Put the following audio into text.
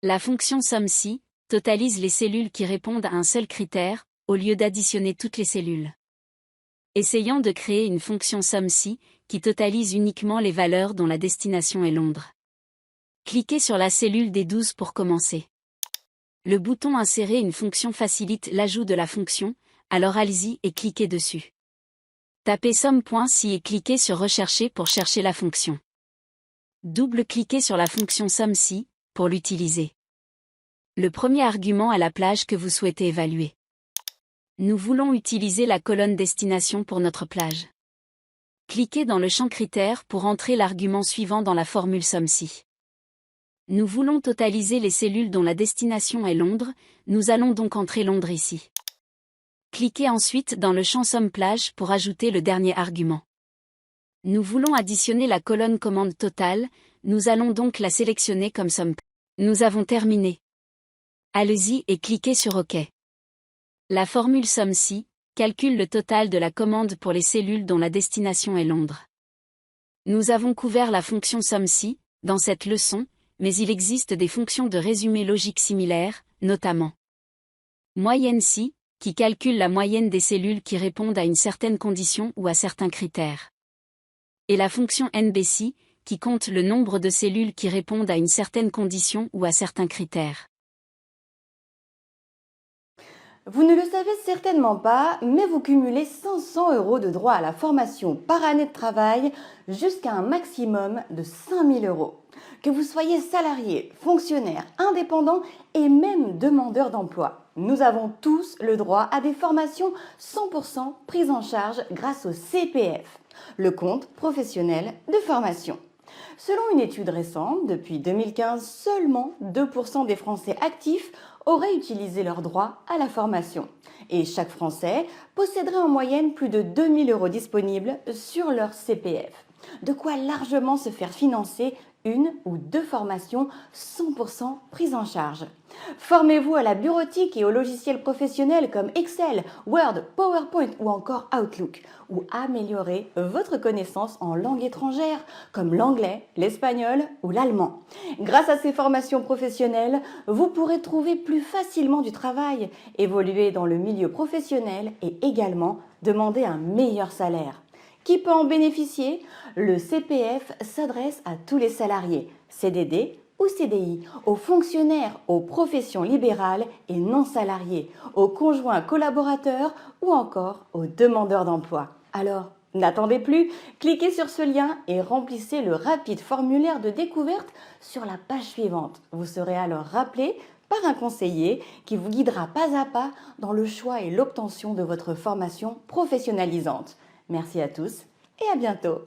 La fonction SUMSI totalise les cellules qui répondent à un seul critère, au lieu d'additionner toutes les cellules. Essayons de créer une fonction SUMSI qui totalise uniquement les valeurs dont la destination est Londres. Cliquez sur la cellule D12 pour commencer. Le bouton Insérer une fonction facilite l'ajout de la fonction, alors allez-y et cliquez dessus. Tapez sum.si et cliquez sur Rechercher pour chercher la fonction. Double-cliquez sur la fonction SUMSI pour l'utiliser. Le premier argument est la plage que vous souhaitez évaluer. Nous voulons utiliser la colonne destination pour notre plage. Cliquez dans le champ Critères pour entrer l'argument suivant dans la formule SUMSI. Nous voulons totaliser les cellules dont la destination est Londres, nous allons donc entrer Londres ici. Cliquez ensuite dans le champ SUMPLAGE pour ajouter le dernier argument. Nous voulons additionner la colonne commande totale, nous allons donc la sélectionner comme SUMP. Nous avons terminé. Allez-y et cliquez sur OK. La formule SUMSI calcule le total de la commande pour les cellules dont la destination est Londres. Nous avons couvert la fonction SUMSI dans cette leçon, mais il existe des fonctions de résumé logique similaires, notamment MoyenneSI, qui calcule la moyenne des cellules qui répondent à une certaine condition ou à certains critères. Et la fonction NBSI, qui compte le nombre de cellules qui répondent à une certaine condition ou à certains critères. Vous ne le savez certainement pas, mais vous cumulez 500 € de droits à la formation par année de travail jusqu'à un maximum de 5 000 €. Que vous soyez salarié, fonctionnaire, indépendant et même demandeur d'emploi, nous avons tous le droit à des formations 100% prises en charge grâce au CPF, le compte professionnel de formation. Selon une étude récente, depuis 2015, seulement 2% des Français actifs auraient utilisé leur droit à la formation. Et chaque Français posséderait en moyenne plus de 2 000 € disponibles sur leur CPF. De quoi largement se faire financer une ou deux formations 100% prises en charge. Formez-vous à la bureautique et aux logiciels professionnels comme Excel, Word, PowerPoint ou encore Outlook, ou améliorez votre connaissance en langues étrangères comme l'anglais, l'espagnol ou l'allemand. Grâce à ces formations professionnelles, vous pourrez trouver plus facilement du travail, évoluer dans le milieu professionnel et également demander un meilleur salaire. Qui peut en bénéficier? Le CPF s'adresse à tous les salariés, CDD ou CDI, aux fonctionnaires, aux professions libérales et non salariées, aux conjoints collaborateurs ou encore aux demandeurs d'emploi. Alors, n'attendez plus, cliquez sur ce lien et remplissez le rapide formulaire de découverte sur la page suivante. Vous serez alors rappelé par un conseiller qui vous guidera pas à pas dans le choix et l'obtention de votre formation professionnalisante. Merci à tous et à bientôt.